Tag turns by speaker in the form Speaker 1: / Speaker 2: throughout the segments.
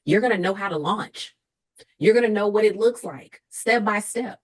Speaker 1: You're going to know how to launch. You're going to know what it looks like step by step.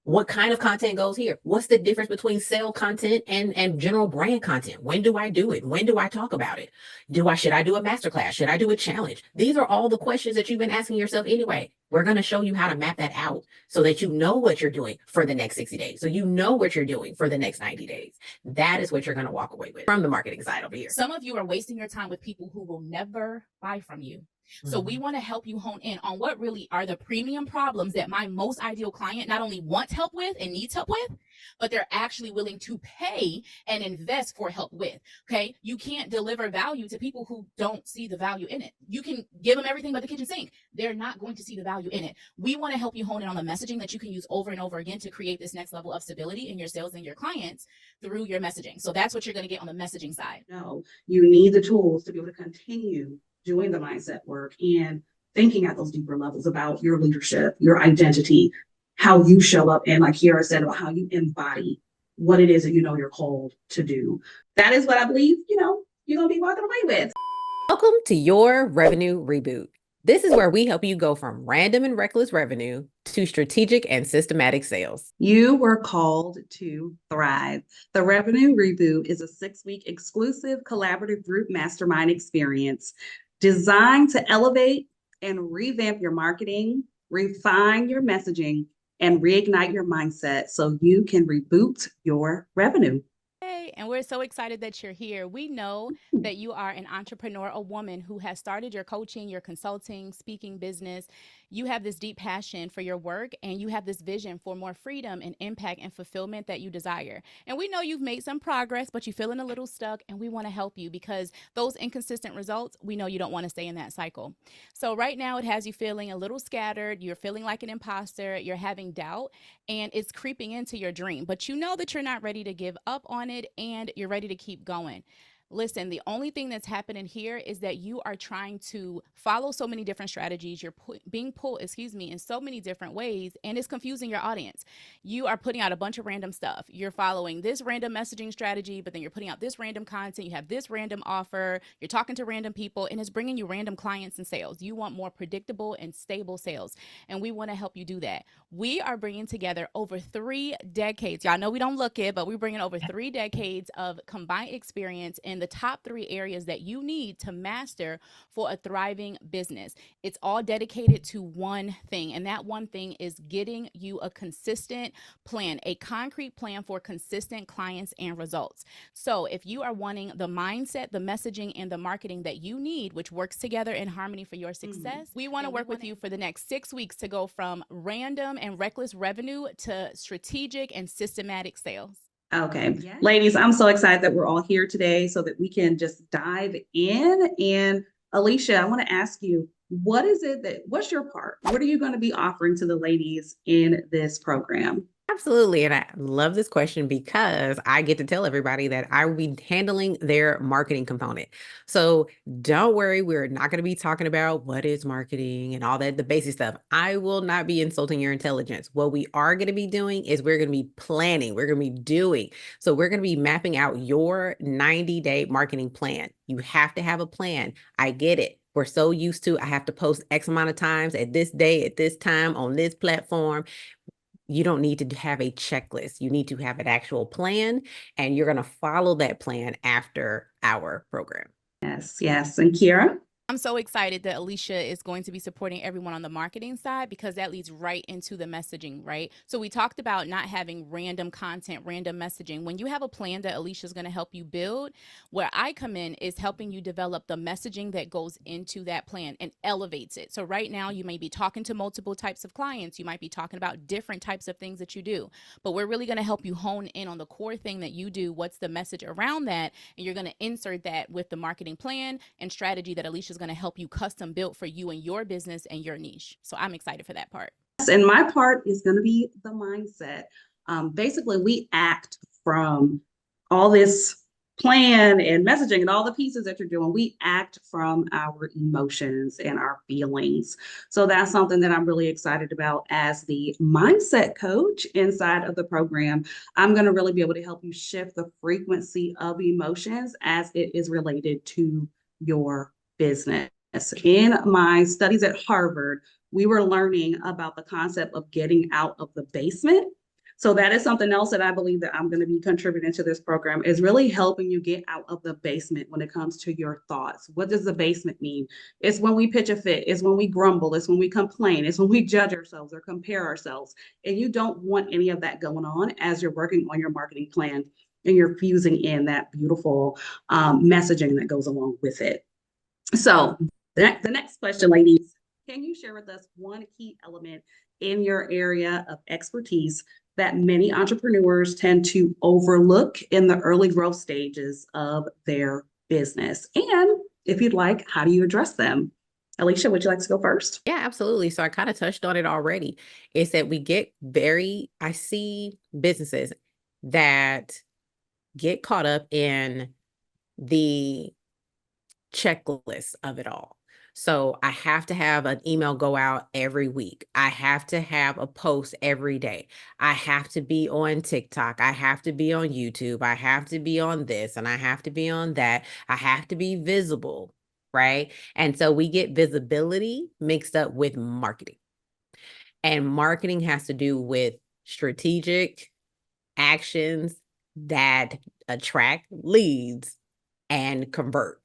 Speaker 1: What kind of content goes here? What's the difference between sale content and general brand content? When do I do it? When do I talk about it? Should I do a masterclass? Should I do a challenge? These are all the questions that you've been asking yourself anyway. We're going to show you how to map that out so that you know what you're doing for the next 60 days. So you know what you're doing for the next 90 days. That is what you're going to walk away with from the marketing side over here.
Speaker 2: Some of you are wasting your time with people who will never buy from you. So we want to help you hone in on what really are the premium problems that my most ideal client not only wants help with and needs help with, but they're actually willing to pay and invest for help with. Okay. You can't deliver value to people who don't see the value in it. You can give them everything but the kitchen sink. They're not going to see the value in it. We want to help you hone in on the messaging that you can use over and over again to create this next level of stability in your sales and your clients through your messaging. So that's what you're going to get on the messaging side.
Speaker 3: No, you need the tools to be able to continue doing the mindset work and thinking at those deeper levels about your leadership, your identity, how you show up, and like Kierra said, about how you embody what it is that you know you're called to do. That is what I believe, you're going to be walking away with.
Speaker 1: Welcome to your revenue reboot. This is where we help you go from random and reckless revenue to strategic and systematic sales.
Speaker 3: You were called to thrive. The Revenue Reboot is a 6-week exclusive collaborative group mastermind experience designed to elevate and revamp your marketing, refine your messaging, and reignite your mindset so you can reboot your revenue.
Speaker 2: Hey, and we're so excited that you're here. We know that you are an entrepreneur, a woman who has started your coaching, your consulting, speaking business. You have this deep passion for your work, and you have this vision for more freedom and impact and fulfillment that you desire. And we know you've made some progress, but you're feeling a little stuck, and we want to help you because those inconsistent results, we know you don't want to stay in that cycle. So right now it has you feeling a little scattered. You're feeling like an imposter. You're having doubt, and it's creeping into your dream, but you know that you're not ready to give up on it, and you're ready to keep going. Listen, the only thing that's happening here is that you are trying to follow so many different strategies. You're being pulled, in so many different ways, and it's confusing your audience. You are putting out a bunch of random stuff. You're following this random messaging strategy, but then you're putting out this random content. You have this random offer. You're talking to random people, and it's bringing you random clients and sales. You want more predictable and stable sales, and we want to help you do that. We are bringing together over 3 decades. Y'all know we don't look it, but we're bringing over 3 decades of combined experience in the top 3 areas that you need to master for a thriving business. It's all dedicated to one thing, and that one thing is getting you a consistent plan, a concrete plan for consistent clients and results. So if you are wanting the mindset, the messaging, and the marketing that you need, which works together in harmony for your success, we want to work with you for the next 6 weeks to go from random and reckless revenue to strategic and systematic sales.
Speaker 3: Okay. Yeah. Ladies, I'm so excited that we're all here today so that we can just dive in. And Alicia, I want to ask you, what's your part? What are you going to be offering to the ladies in this program?
Speaker 1: Absolutely. And I love this question because I get to tell everybody that I will be handling their marketing component. So don't worry, we're not going to be talking about what is marketing and all that, the basic stuff. I will not be insulting your intelligence. What we are going to be doing is we're going to be planning, we're going to be doing. So we're going to be mapping out your 90-day marketing plan. You have to have a plan. I get it. We're so used to, I have to post X amount of times at this day, at this time on this platform. You don't need to have a checklist. You need to have an actual plan, and you're going to follow that plan after our program.
Speaker 3: Yes, yes. And Kierra?
Speaker 2: I'm so excited that Alicia is going to be supporting everyone on the marketing side because that leads right into the messaging, right? So we talked about not having random content, random messaging. When you have a plan that Alicia is going to help you build, where I come in is helping you develop the messaging that goes into that plan and elevates it. So right now you may be talking to multiple types of clients. You might be talking about different types of things that you do, but we're really going to help you hone in on the core thing that you do. What's the message around that? And you're going to insert that with the marketing plan and strategy that Alicia's going to help you custom build for you and your business and your niche. So I'm excited for that part.
Speaker 3: And my part is going to be the mindset. Basically, we act from all this plan and messaging and all the pieces that you're doing. We act from our emotions and our feelings. So that's something that I'm really excited about as the mindset coach inside of the program. I'm going to really be able to help you shift the frequency of emotions as it is related to your business. In my studies at Harvard, we were learning about the concept of getting out of the basement. So that is something else that I believe that I'm going to be contributing to this program is really helping you get out of the basement when it comes to your thoughts. What does the basement mean? It's when we pitch a fit, it's when we grumble, it's when we complain, it's when we judge ourselves or compare ourselves. And you don't want any of that going on as you're working on your marketing plan and you're fusing in that beautiful messaging that goes along with it. So the next question, ladies, can you share with us one key element in your area of expertise that many entrepreneurs tend to overlook in the early growth stages of their business? And if you'd like, how do you address them? Alicia, would you like to go first?
Speaker 1: Yeah, absolutely. So I kind of touched on it already. Is that I see businesses that get caught up in the checklist of it all. So I have to have an email go out every week. I have to have a post every day. I have to be on TikTok. I have to be on YouTube. I have to be on this and I have to be on that. I have to be visible, right? And so we get visibility mixed up with marketing. And marketing has to do with strategic actions that attract leads and convert.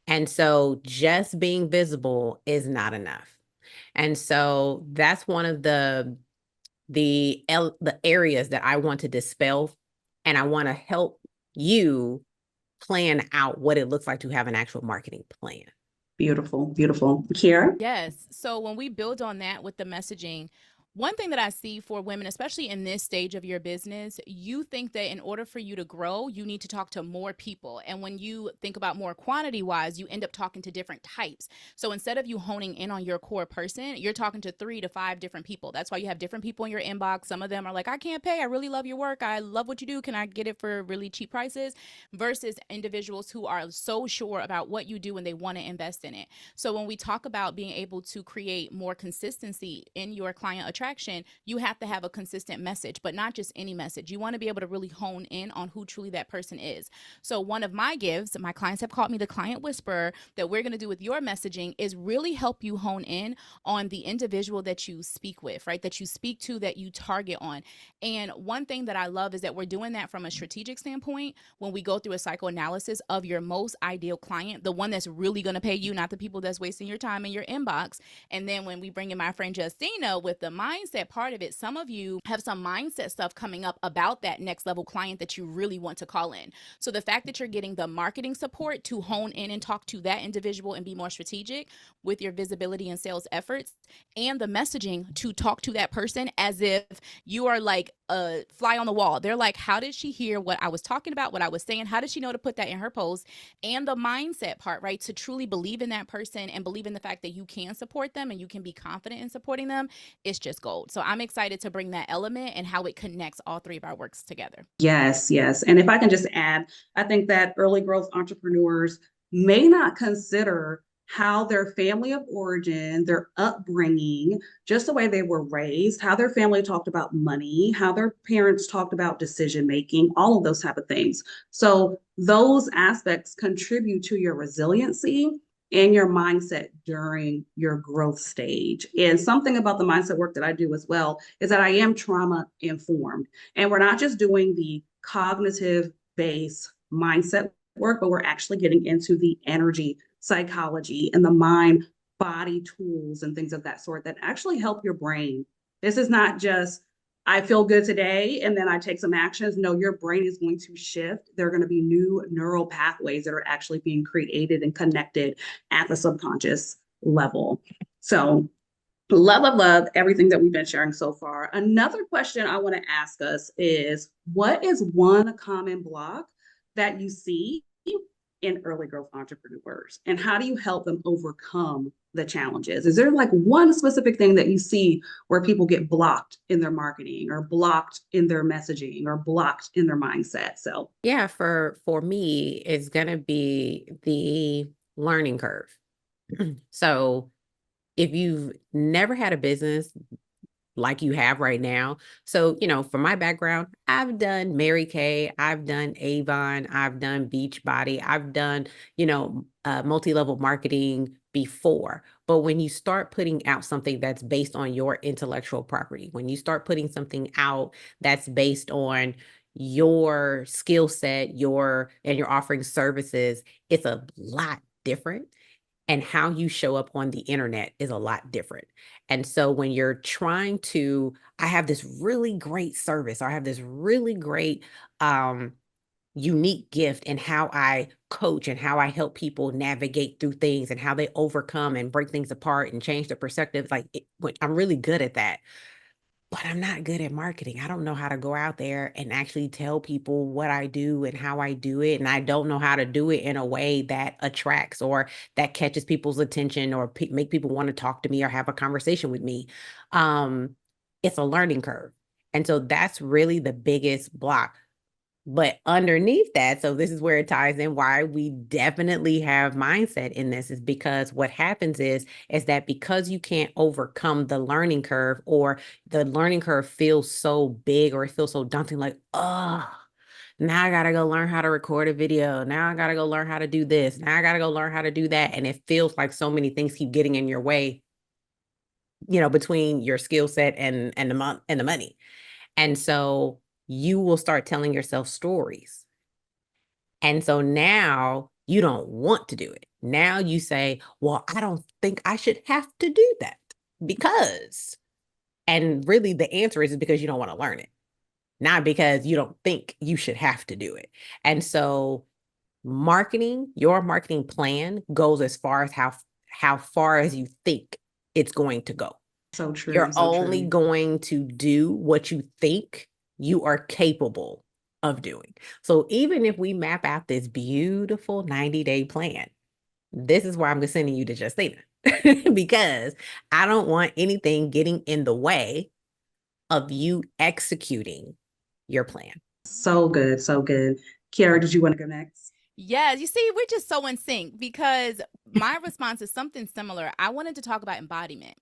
Speaker 1: And so just being visible is not enough. And so that's one of the areas that I want to dispel, and I want to help you plan out what it looks like to have an actual marketing plan.
Speaker 3: Beautiful, beautiful. Kierra?
Speaker 2: Yes. So when we build on that with the messaging, one thing that I see for women, especially in this stage of your business, you think that in order for you to grow, you need to talk to more people. And when you think about more quantity wise, you end up talking to different types. So instead of you honing in on your core person, you're talking to 3 to 5 different people. That's why you have different people in your inbox. Some of them are like, I can't pay. I really love your work. I love what you do. Can I get it for really cheap prices? Versus individuals who are so sure about what you do and they want to invest in it. So when we talk about being able to create more consistency in your client attraction, you have to have a consistent message, but not just any message. You want to be able to really hone in on who truly that person is. So one of my gifts, my clients have called me the client whisperer, that we're going to do with your messaging is really help you hone in on the individual that you speak with, right? That you speak to, that you target on. And one thing that I love is that we're doing that from a strategic standpoint when we go through a psychoanalysis of your most ideal client, the one that's really going to pay you, not the people that's wasting your time in your inbox. And then when we bring in my friend Justina with the mindset part of it, some of you have some mindset stuff coming up about that next level client that you really want to call in. So the fact that you're getting the marketing support to hone in and talk to that individual and be more strategic with your visibility and sales efforts, and the messaging to talk to that person as if you are like a fly on the wall. They're like, how did she hear what I was talking about, what I was saying? How did she know to put that in her post? And the mindset part, right? To truly believe in that person and believe in the fact that you can support them and you can be confident in supporting them. It's just gold. So I'm excited to bring that element and how it connects all 3 of our works together.
Speaker 3: Yes, yes. And if I can just add, I think that early growth entrepreneurs may not consider how their family of origin, their upbringing, just the way they were raised, how their family talked about money, how their parents talked about decision making, all of those type of things. So those aspects contribute to your resiliency and your mindset during your growth stage. And something about the mindset work that I do as well is that I am trauma informed. And we're not just doing the cognitive based mindset work, but we're actually getting into the energy, psychology, and the mind body tools and things of that sort that actually help your brain. This is not just, I feel good today and then I take some actions. No, your brain is going to shift. There are going to be new neural pathways that are actually being created and connected at the subconscious level. So love everything that we've been sharing so far. Another question I want to ask us is, what is one common block that you see in early growth entrepreneurs, and how do you help them overcome the challenges? Is there like one specific thing that you see where people get blocked in their marketing or blocked in their messaging or blocked in their mindset? So
Speaker 1: Yeah, for me, it's gonna be the learning curve. So if you've never had a business, like you have right now. So, for my background, I've done Mary Kay, I've done Avon, I've done Beachbody, I've done, multi-level marketing before. But when you start putting out something that's based on your intellectual property, when you start putting something out that's based on your skill set, and you're offering services, it's a lot different. And how you show up on the internet is a lot different. And so when you're trying to, I have this really great service, or I have this really great unique gift in how I coach and how I help people navigate through things and how they overcome and break things apart and change their perspectives. I'm really good at that, but I'm not good at marketing. I don't know how to go out there and actually tell people what I do and how I do it. And I don't know how to do it in a way that attracts or that catches people's attention or make people want to talk to me or have a conversation with me. Um, it's a learning curve. And so that's really the biggest block. But underneath that, so this is where it ties in why we definitely have mindset in this, is because what happens is that because you can't overcome the learning curve, or the learning curve feels so big or it feels so daunting, like, oh, now I gotta go learn how to record a video. Now I gotta go learn how to do this. Now I gotta go learn how to do that. And it feels like so many things keep getting in your way, between your skill set and the money. And so you will start telling yourself stories. And so now you don't want to do it. Now you say, well, I don't think I should have to do that because, and really the answer is because you don't want to learn it, not because you don't think you should have to do it. And so your marketing plan goes as far as how far as you think it's going to go.
Speaker 3: So true.
Speaker 1: You're
Speaker 3: So
Speaker 1: only
Speaker 3: true.
Speaker 1: going to do what you think you are capable of doing. So even if we map out this beautiful 90-day plan, this is why I'm sending you to Justina because I don't want anything getting in the way of you executing your plan.
Speaker 3: So good. So good. Kierra, did you want to go next?
Speaker 2: Yes, you see, we're just so in sync because my response is something similar. I wanted to talk about embodiment.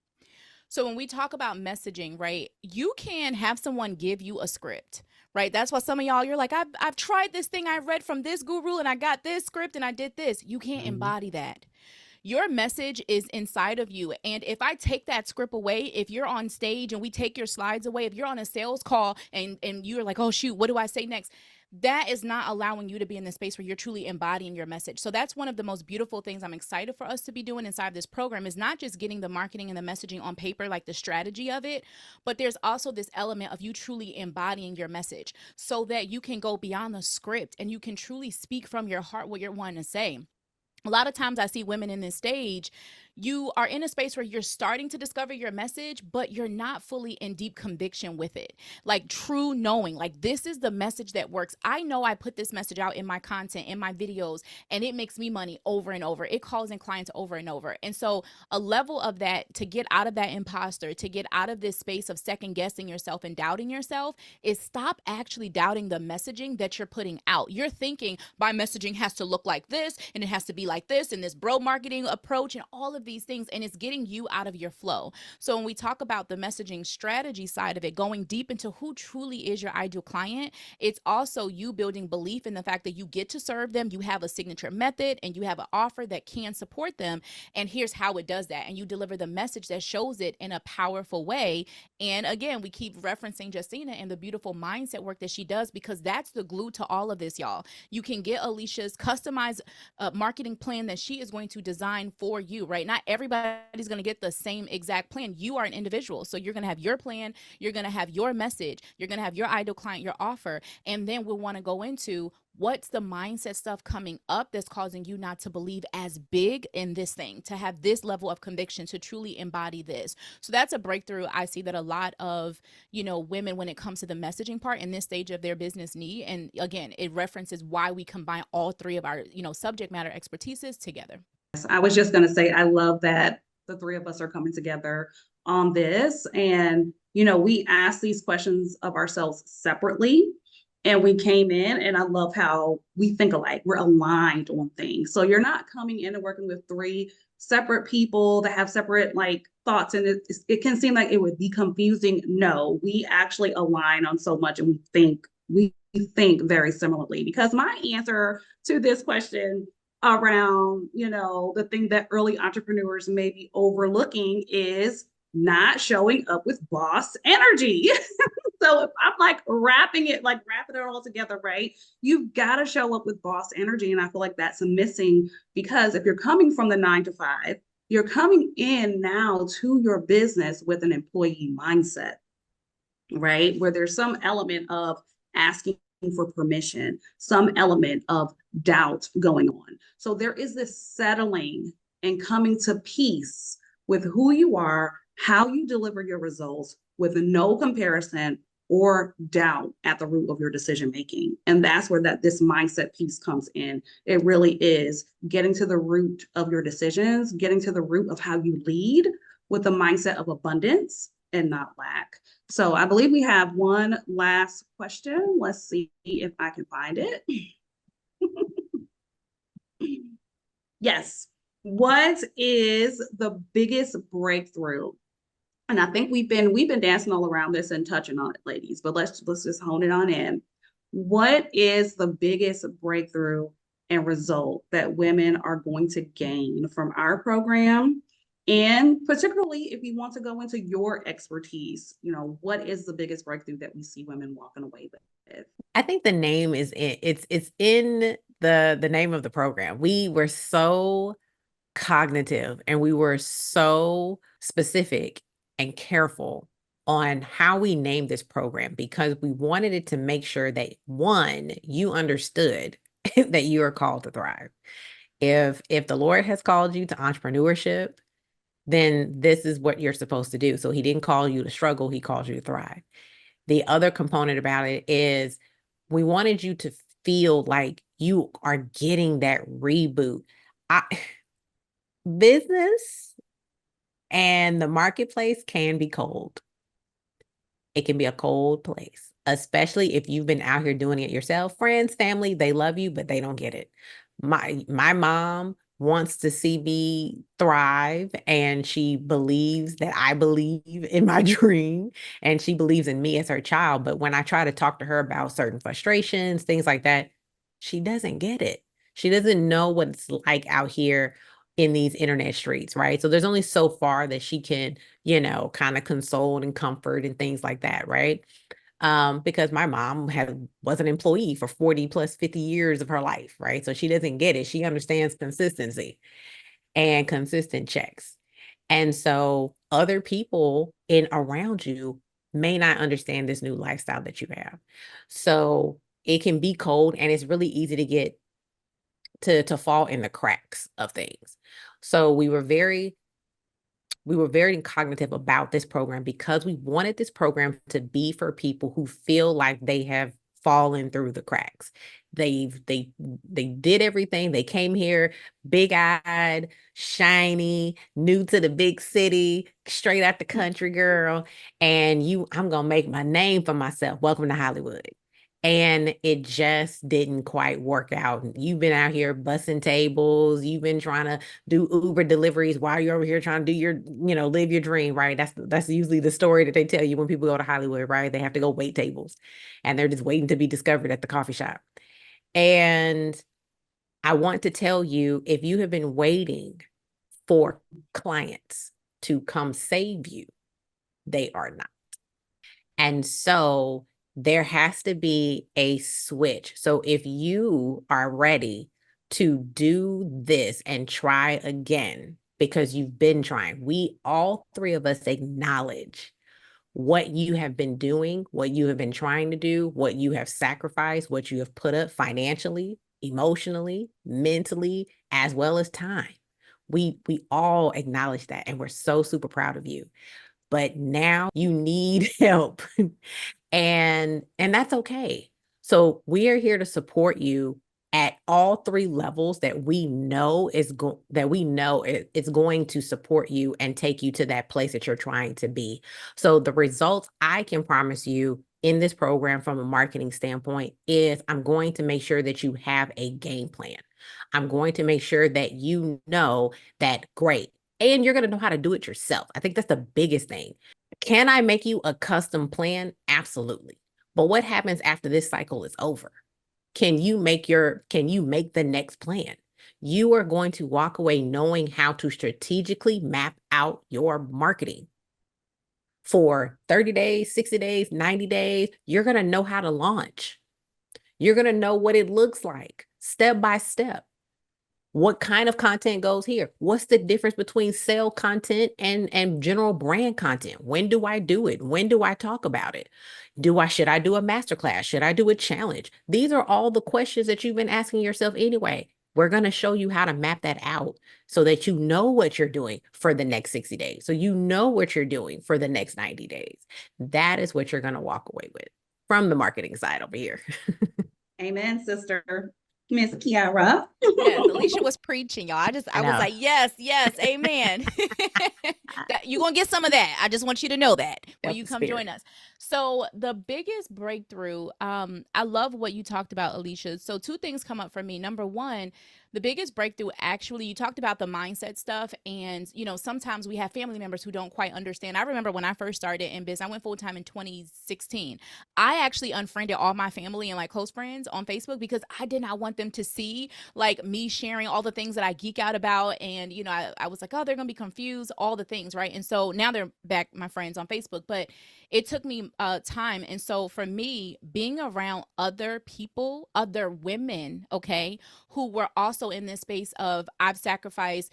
Speaker 2: So when we talk about messaging, right, you can have someone give you a script, right? That's why some of y'all, you're like, I've tried this thing I read from this guru and I got this script and I did this. You can't embody that. Your message is inside of you. And if I take that script away, if you're on stage and we take your slides away, if you're on a sales call and you're like, oh, shoot, what do I say next? That is not allowing you to be in the space where you're truly embodying your message. So that's one of the most beautiful things I'm excited for us to be doing inside this program, is not just getting the marketing and the messaging on paper, like the strategy of it, but there's also this element of you truly embodying your message so that you can go beyond the script and you can truly speak from your heart what you're wanting to say. A lot of times I see women in this stage, you are in a space where you're starting to discover your message, but you're not fully in deep conviction with it. Like true knowing, like this is the message that works. I know I put this message out in my content, in my videos, and it makes me money over and over. It calls in clients over and over. And so a level of that, to get out of that imposter, to get out of this space of second guessing yourself and doubting yourself, is stop actually doubting the messaging that you're putting out. You're thinking my messaging has to look like this and it has to be like this and this bro marketing approach and all of these things, and it's getting you out of your flow. So when we talk about the messaging strategy side of it, going deep into who truly is your ideal client, it's also you building belief in the fact that you get to serve them, you have a signature method, and you have an offer that can support them, and here's how it does that, and you deliver the message that shows it in a powerful way. And again, we keep referencing Justina and the beautiful mindset work that she does, because that's the glue to all of this, y'all. You can get Alicia's customized marketing plan that she is going to design for you, right? Not everybody's going to get the same exact plan. You are an individual. So you're going to have your plan, you're going to have your message, you're going to have your ideal client, your offer. And then we'll want to go into what's the mindset stuff coming up that's causing you not to believe as big in this thing, to have this level of conviction, to truly embody this. So that's a breakthrough I see that a lot of, women, when it comes to the messaging part in this stage of their business need. And again, it references why we combine all three of our, subject matter expertises together.
Speaker 3: I was just going to say, I love that the three of us are coming together on this. And, we ask these questions of ourselves separately. And we came in, and I love how we think alike. We're aligned on things. So you're not coming in and working with three separate people that have separate like thoughts, and it can seem like it would be confusing. No, we actually align on so much, and we think very similarly, because my answer to this question around, the thing that early entrepreneurs may be overlooking is not showing up with boss energy. So if I'm like wrapping it all together, right? You've got to show up with boss energy. And I feel like that's a missing, because if you're coming from the 9 to 5, you're coming in now to your business with an employee mindset, right? Where there's some element of asking for permission, some element of doubt going on. So there is this settling and coming to peace with who you are, how you deliver your results, with no comparison or doubt at the root of your decision making. And that's where this mindset piece comes in. It really is getting to the root of your decisions, getting to the root of how you lead with a mindset of abundance and not lack. So I believe we have one last question. Let's see if I can find it. Yes. What is the biggest breakthrough? And I think we've been dancing all around this and touching on it, ladies, but let's just hone it on in. What is the biggest breakthrough and result that women are going to gain from our program? And particularly if you want to go into your expertise, what is the biggest breakthrough that we see women walking away with?
Speaker 1: I think the name is it's in the name of the program. We were so cognitive and we were so specific and careful on how we named this program, because we wanted it to make sure that, one, you understood that you are called to thrive. If the Lord has called you to entrepreneurship, then this is what you're supposed to do. So he didn't call you to struggle, he called you to thrive. The other component about it is we wanted you to feel like you are getting that reboot. Business and the marketplace can be cold. It can be a cold place, especially if you've been out here doing it yourself. Friends, family, they love you, but they don't get it. My mom wants to see me thrive, and she believes that I believe in my dream, and she believes in me as her child. But when I try to talk to her about certain frustrations, things like that, she doesn't get it. She doesn't know what it's like out here in these internet streets, right? So there's only so far that she can, kind of console and comfort and things like that, right? Because my mom was an employee for 40 plus 50 years of her life, right? So she doesn't get it. She understands consistency and consistent checks. And so other people in around you may not understand this new lifestyle that you have. So it can be cold, and it's really easy to get to fall in the cracks of things. So we were very cognitive about this program, because we wanted this program to be for people who feel like they have fallen through the cracks. They did everything. They came here big-eyed, shiny, new to the big city, straight out the country girl, and I'm gonna make my name for myself. Welcome to Hollywood. And it just didn't quite work out. You've been out here bussing tables. You've been trying to do Uber deliveries while you're over here trying to do live your dream, right? That's usually the story that they tell you when people go to Hollywood, right? They have to go wait tables, and they're just waiting to be discovered at the coffee shop. And I want to tell you, if you have been waiting for clients to come save you, they are not. And so there has to be a switch. So if you are ready to do this and try again, because you've been trying, we all three of us acknowledge what you have been doing, what you have been trying to do, what you have sacrificed, what you have put up financially, emotionally, mentally, as well as time. We all acknowledge that, and we're so super proud of you. But now you need help. And that's okay. So we are here to support you at all three levels that we know it's going to support you and take you to that place that you're trying to be. So the results I can promise you in this program from a marketing standpoint is I'm going to make sure that you have a game plan. I'm going to make sure that you know that great. And you're going to know how to do it yourself. I think that's the biggest thing. Can I make you a custom plan? Absolutely. But what happens after this cycle is over? Can you make the next plan? You are going to walk away knowing how to strategically map out your marketing for 30 days, 60 days, 90 days. You're going to know how to launch. You're going to know what it looks like step by step. What kind of content goes here? What's the difference between sale content and general brand content? When do I do it? When do I talk about it? Should I do a masterclass? Should I do a challenge? These are all the questions that you've been asking yourself anyway. We're going to show you how to map that out so that you know what you're doing for the next 60 days. So you know what you're doing for the next 90 days. That is what you're going to walk away with from the marketing side over here.
Speaker 3: Amen, sister. Miss Kierra.
Speaker 2: Yes, Alicia was preaching, y'all.
Speaker 1: I
Speaker 2: I was
Speaker 1: know.
Speaker 2: like, yes, yes, amen. You're gonna get some of that. I just want you to know that when
Speaker 1: That's
Speaker 2: you
Speaker 1: the
Speaker 2: come join
Speaker 1: spirit.
Speaker 2: us. So the biggest breakthrough, I love what you talked about, Alicia. So two things come up for me. Number one, the biggest breakthrough actually, you talked about the mindset stuff, and sometimes we have family members who don't quite understand. I remember when I first started in business, I went full time in 2016. I actually unfriended all my family and like close friends on Facebook because I did not want them to see like me sharing all the things that I geek out about. And, I was like, oh, they're going to be confused, all the things. Right. And so now they're back my friends on Facebook, but it took me time. And so for me, being around other people, other women, okay, who were also in this space of I've sacrificed,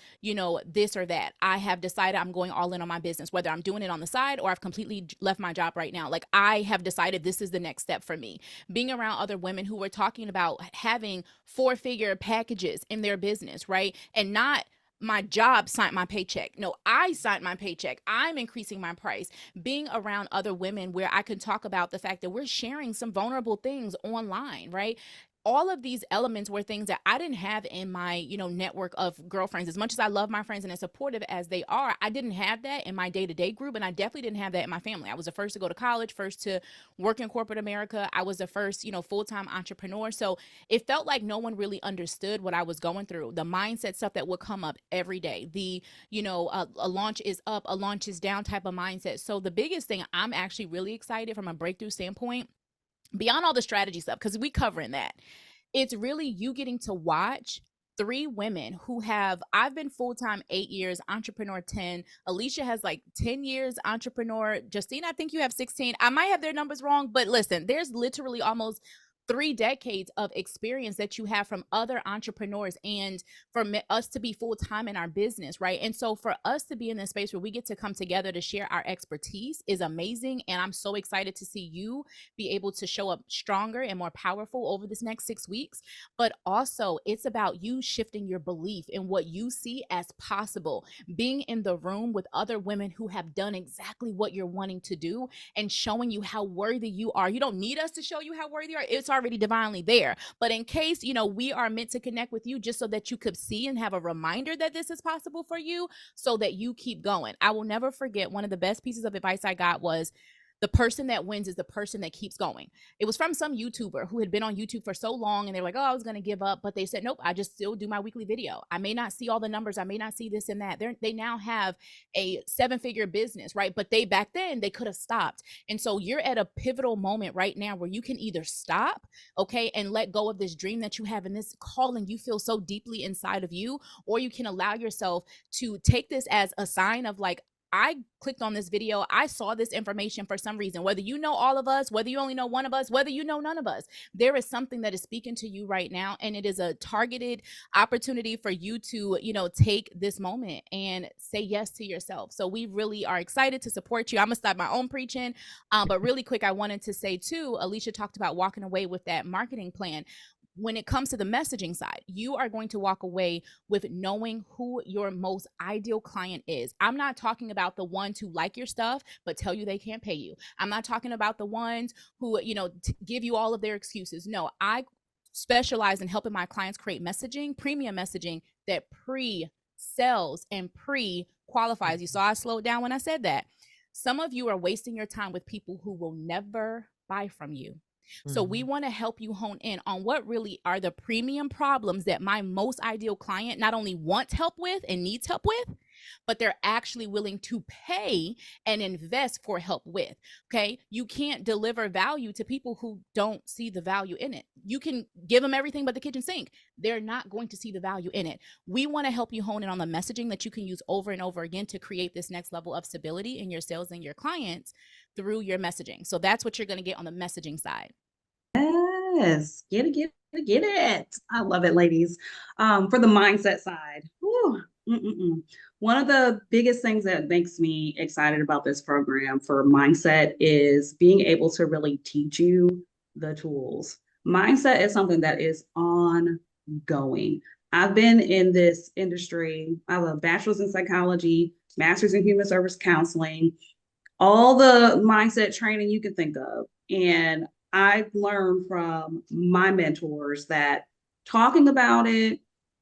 Speaker 2: this or that. I have decided I'm going all in on my business, whether I'm doing it on the side or I've completely left my job right now. Like I have decided this is the next step for me. Being around other women who were talking about having 4-figure packages in their business, right? And not my job signed my paycheck. No, I signed my paycheck. I'm increasing my price. Being around other women where I can talk about the fact that we're sharing some vulnerable things online, right? All of these elements were things that I didn't have in my, network of girlfriends. As much as I love my friends and as supportive as they are, I didn't have that in my day-to-day group. And I definitely didn't have that in my family. I was the first to go to college, first to work in corporate America. I was the first, full-time entrepreneur. So it felt like no one really understood what I was going through. The mindset stuff that would come up every day. The, a launch is up, a launch is down type of mindset. So the biggest thing I'm actually really excited from a breakthrough standpoint, beyond all the strategy stuff, because we covering that, it's really you getting to watch three women who have, I've been full-time 8 years, entrepreneur 10. Alicia has like 10 years entrepreneur. Justina, I think you have 16. I might have their numbers wrong, but listen, there's literally almost 3 decades of experience that you have from other entrepreneurs, and for us to be full-time in our business, right? And so for us to be in this space where we get to come together to share our expertise is amazing. And I'm so excited to see you be able to show up stronger and more powerful over this next 6 weeks. But also it's about you shifting your belief in what you see as possible, being in the room with other women who have done exactly what you're wanting to do and showing you how worthy you are. You don't need us to show you how worthy you are. It's already divinely there. But in case, we are meant to connect with you just so that you could see and have a reminder that this is possible for you so that you keep going. I will never forget, one of the best pieces of advice I got was, the person that wins is the person that keeps going. It was from some YouTuber who had been on YouTube for so long and they're like, oh, I was going to give up. But they said, nope, I just still do my weekly video. I may not see all the numbers. I may not see this and that. They now have a 7-figure business, right? But back then they could have stopped. And so you're at a pivotal moment right now where you can either stop, okay, and let go of this dream that you have and this calling you feel so deeply inside of you, or you can allow yourself to take this as a sign of like, I clicked on this video. I saw this information for some reason, whether you know all of us, whether you only know one of us, whether you know none of us, there is something that is speaking to you right now. And it is a targeted opportunity for you to, take this moment and say yes to yourself. So we really are excited to support you. I'm gonna stop my own preaching. But really quick, I wanted to say too, Alicia talked about walking away with that marketing plan. When it comes to the messaging side, you are going to walk away with knowing who your most ideal client is. I'm not talking about the ones who like your stuff but tell you they can't pay you. I'm not talking about the ones who, give you all of their excuses. No, I specialize in helping my clients create messaging, premium messaging that pre-sells and pre-qualifies you. So I slowed down when I said that. Some of you are wasting your time with people who will never buy from you. So we
Speaker 1: Mm.
Speaker 2: want to help you hone in on what really are the premium problems that my most ideal client not only wants help with and needs help with, but they're actually willing to pay and invest for help with. Okay. You can't deliver value to people who don't see the value in it. You can give them everything but the kitchen sink. They're not going to see the value in it. We want to help you hone in on the messaging that you can use over and over again to create this next level of stability in your sales and your clients through your messaging. So that's what you're going to get on the messaging side.
Speaker 3: Yes, get it. I love it, ladies. For the mindset side, whew, one of the biggest things that makes me excited about this program for mindset is being able to really teach you the tools. Mindset is something that is ongoing. I've been in this industry. I have a bachelor's in psychology, master's in human service counseling, all the mindset training you can think of. And I've learned from my mentors that talking about it,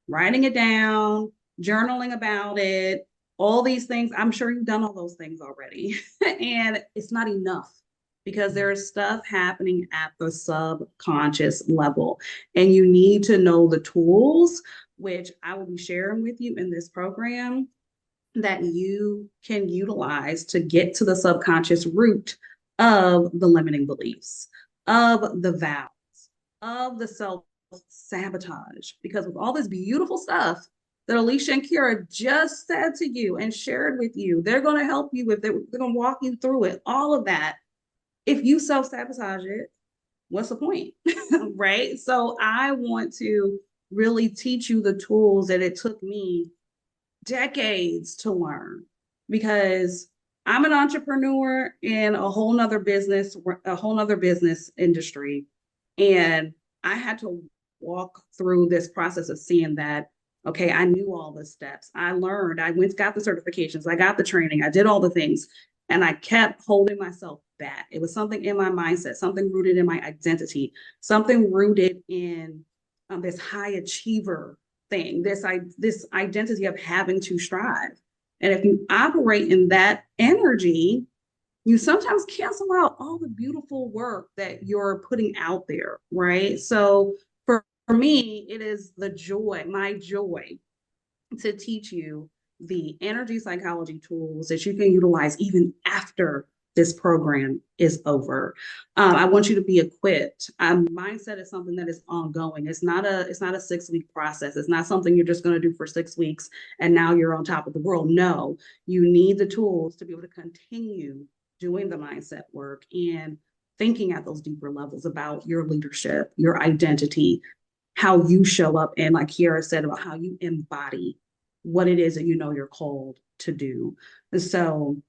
Speaker 3: writing it down, journaling about it, all these things, I'm sure you've done all those things already. And it's not enough because there is stuff happening at the subconscious level. And you need to know the tools, which I will be sharing with you in this program, that you can utilize to get to the subconscious root of the limiting beliefs, of the vows, of the self sabotage. Because with all this beautiful stuff that Alicia and Kierra just said to you and shared with you, they're going to help you with it. They're going to walk you through it, all of that. If you self sabotage it, what's the point? Right? So I want to really teach you the tools that it took me decades to learn, because I'm an entrepreneur in a whole nother business industry. And I had to walk through this process of seeing that, okay, I knew all the steps. I learned, I went, got the certifications, I got the training, I did all the things, and I kept holding myself back. It was something in my mindset, something rooted in my identity, something rooted in this high achiever thing, this identity of having to strive. And if you operate in that energy, you sometimes cancel out all the beautiful work that you're putting out there, right? So for me, it is my joy to teach you the energy psychology tools that you can utilize even after this program is over. I want you to be equipped. Mindset is something that is ongoing. It's not a 6 week process. It's not something you're just going to do for 6 weeks and now you're on top of the world. No, you need the tools to be able to continue doing the mindset work and thinking at those deeper levels about your leadership, your identity, how you show up, and like Kierra said, about how you embody what it is that you know you're called to do. So,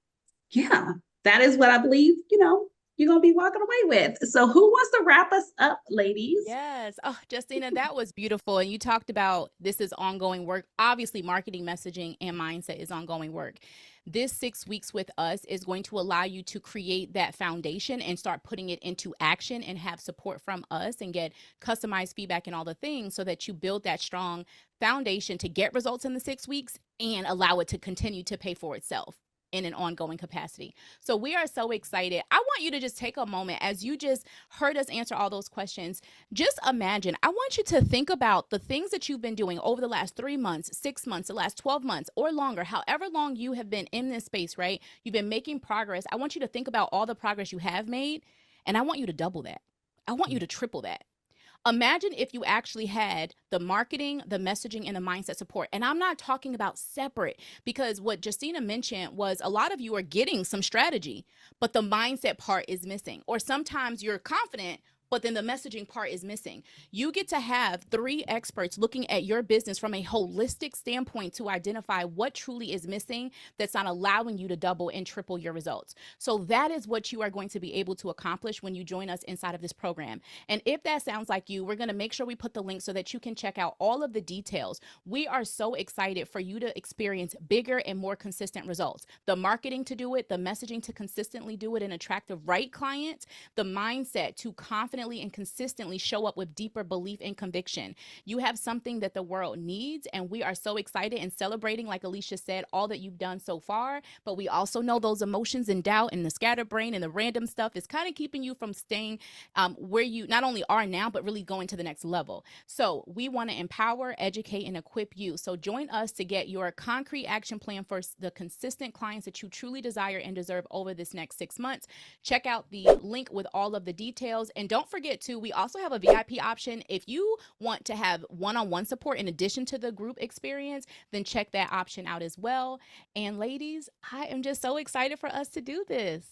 Speaker 3: yeah, that is what I believe, you're going to be walking away with. So, who wants to wrap us up, ladies?
Speaker 2: Yes. Oh, Justina, that was beautiful. And you talked about this is ongoing work. Obviously, marketing, messaging, and mindset is ongoing work. This 6 weeks with us is going to allow you to create that foundation and start putting it into action and have support from us and get customized feedback and all the things so that you build that strong foundation to get results in the 6 weeks and allow it to continue to pay for itself in an ongoing capacity. So we are so excited. I want you to just take a moment as you just heard us answer all those questions. Just imagine, I want you to think about the things that you've been doing over the last 3 months, 6 months, the last 12 months or longer, however long you have been in this space, right? You've been making progress. I want you to think about all the progress you have made, and I want you to double that. I want you to triple that. Imagine if you actually had the marketing, the messaging, and the mindset support. And I'm not talking about separate, because what Justina mentioned was a lot of you are getting some strategy, but the mindset part is missing. Or sometimes you're confident, but then the messaging part is missing. You get to have 3 experts looking at your business from a holistic standpoint to identify what truly is missing that's not allowing you to double and triple your results. So that is what you are going to be able to accomplish when you join us inside of this program. And if that sounds like you, we're going to make sure we put the link so that you can check out all of the details. We are so excited for you to experience bigger and more consistent results. The marketing to do it, the messaging to consistently do it and attract the right clients, the mindset to confidently confidently and consistently show up with deeper belief and conviction. You have something that the world needs, and we are so excited and celebrating, like Alicia said, all that you've done so far. But we also know those emotions and doubt and the scatterbrain and the random stuff is kind of keeping you from staying where you not only are now, but really going to the next level. So we want to empower, educate, and equip you. So join us to get your concrete action plan for the consistent clients that you truly desire and deserve over this next 6 months. Check out the link with all of the details. And don't forget to, we also have a VIP option. If you want to have one-on-one support in addition to the group experience, then check that option out as well. And ladies, I am just so excited for us to do this.